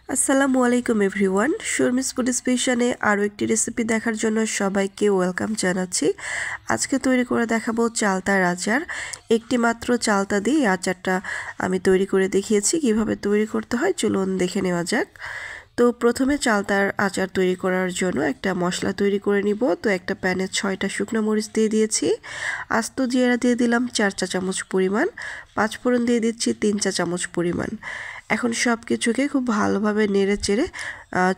আসসালামু আলাইকুম everyone. Sharmi's food স্পেশালে আরও একটি রেসিপি দেখার জন্য সবাইকে ওয়েলকাম জানাচ্ছি। আজকে তৈরি করে দেখাবো চালতার আচার। একটি মাত্র চালতা দিয়ে এই আচারটা আমি তৈরি করে দেখিয়েছি। কিভাবে তৈরি করতে হয় চলুন দেখে নেওয়া যাক। তো প্রথমে চালতার আচার তৈরি করার জন্য একটা মশলা তৈরি করে নিব। তো একটা প্যানে 6টা শুকনো মরিচ দিয়ে দিয়েছি, আস্ত জিরা দিয়ে দিলাম 4 চা চামচ পরিমাণ, 5 ফোড়ন দিয়ে দিচ্ছি 3 চা চামচ পরিমাণ। এখন সব কিছুকে খুব ভালোভাবে নেড়ে চেড়ে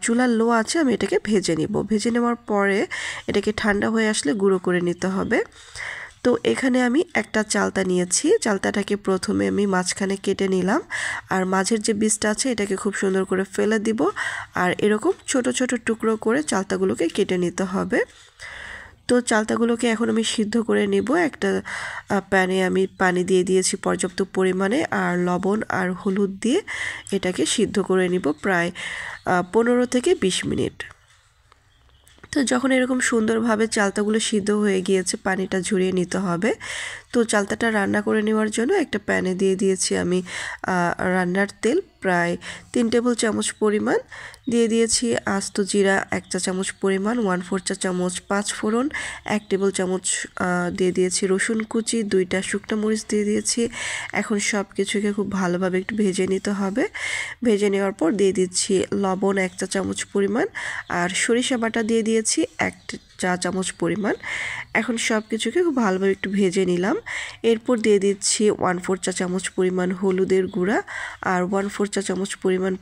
চুলার লো আছে আমি এটাকে ভেজে নিব। ভেজে নেওয়ার পরে এটাকে ঠান্ডা হয়ে আসলে গুঁড়ো করে নিতে হবে। তো এখানে আমি একটা চালতা নিয়েছি। চালতাটাকে প্রথমে আমি মাঝখানে কেটে নিলাম, আর মাঝের যে বীজটা আছে এটাকে খুব সুন্দর করে ফেলে দিব। আর এরকম ছোট ছোট টুকরো করে চালতাগুলোকে কেটে নিতে হবে। তো চালতাগুলোকে এখন আমি সিদ্ধ করে নেব। একটা প্যানে আমি পানি দিয়ে দিয়েছি পর্যাপ্ত পরিমাণে, আর লবণ আর হলুদ দিয়ে এটাকে সিদ্ধ করে নিব প্রায় 15 থেকে 20 মিনিট। তো যখন এরকম সুন্দরভাবে চালতাগুলো সিদ্ধ হয়ে গিয়েছে পানিটা ঝরিয়ে নিতে হবে। তো চালতাটা রান্না করে নেওয়ার জন্য একটা প্যানে দিয়ে দিয়েছি আমি রান্নার তেল প্রায় 3 টেবিল চামচ পরিমাণ, দিয়ে দিয়েছি আস্ত জিরা 1 চা চামচ পরিমাণ, 1/4 চা চামচ 5 ফোড়ন, 1 টেবিল চামচ দিয়ে দিয়েছি রসুন কুচি, 2টা শুকনো মরিচ দিয়ে দিয়েছি। এখন সব কিছুকে খুব ভালোভাবে একটু ভেজে নিতে হবে। ভেজে নেওয়ার পর দিয়ে দিচ্ছি লবণ 1 চা চামচ পরিমাণ, আর সরিষা বাটা দিয়ে দিয়েছি 1 চা চামচ পরিমাণ। এখন সব কিছুকে খুব ভালোভাবে একটু ভেজে নিলাম। এরপর দিয়ে দিচ্ছি 1/4 চা চামচ পরিমাণ হলুদের গুঁড়া, আর 1/4 চা চামচ পরিমাণ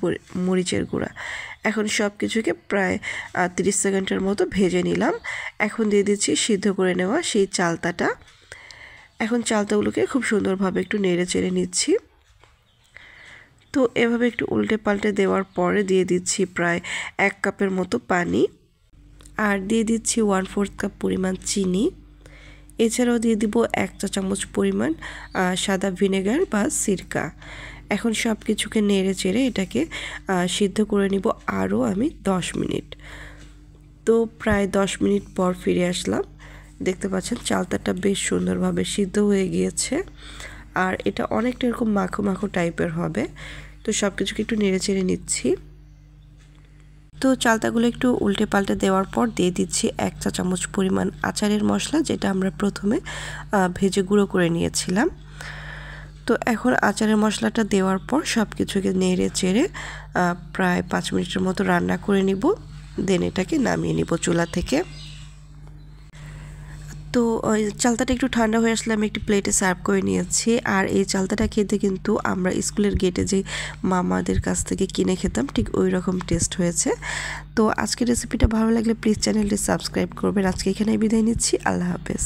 মরিচের গুঁড়া। এখন সব কিছুকে প্রায় 30 সেকেন্ডের মতো ভেজে নিলাম। এখন দিয়ে দিচ্ছি সিদ্ধ করে নেওয়া সেই চালতাটা। এখন চালতাগুলোকে খুব সুন্দরভাবে একটু নেড়ে চেড়ে নিচ্ছি। তো এভাবে একটু উল্টে পাল্টে দেওয়ার পরে দিয়ে দিচ্ছি প্রায় 1 কাপের মতো পানি, আর দিয়ে দিচ্ছি 1/4 কাপ পরিমাণ চিনি। এছাড়াও দিয়ে দিব 1 চা চামচ পরিমাণ সাদা ভিনেগার বা সিরকা। এখন সব কিছুকে নেড়ে চেড়ে এটাকে সিদ্ধ করে নিব আরও আমি 10 মিনিট। তো প্রায় 10 মিনিট পর ফিরে আসলাম। দেখতে পাচ্ছেন চালতাটা বেশ সুন্দরভাবে সিদ্ধ হয়ে গিয়েছে, আর এটা অনেকটা এরকম মাখো মাখো টাইপের হবে। তো সব কিছুকে একটু নেড়ে চেড়ে নিচ্ছি। তো চালতাগুলো একটু উল্টে পাল্টে দেওয়ার পর দিয়ে দিচ্ছি 1 চা চামচ পরিমাণ আচারের মশলা, যেটা আমরা প্রথমে ভেজে গুঁড়ো করে নিয়েছিলাম। তো এখন আচারের মশলাটা দেওয়ার পর সব কিছুকে নেড়ে চেড়ে প্রায় 5 মিনিটের মতো রান্না করে নিব। দেন এটাকে নামিয়ে নিব চুলা থেকে। তো চালতাটা একটু ঠান্ডা হয়ে আসলে আমি একটি প্লেটে সার্ভ করে নিয়েছি। আর এই চালতাটা খেতে কিন্তু আমরা স্কুলের গেটে যে মামাদের কাছ থেকে কিনে খেতাম ঠিক ওই রকম টেস্ট হয়েছে। তো আজকের রেসিপিটা ভালো লাগলে প্লিজ চ্যানেলটি সাবস্ক্রাইব করবেন। আজকে এখানেই বিদায় নিচ্ছি। আল্লাহ হাফেজ।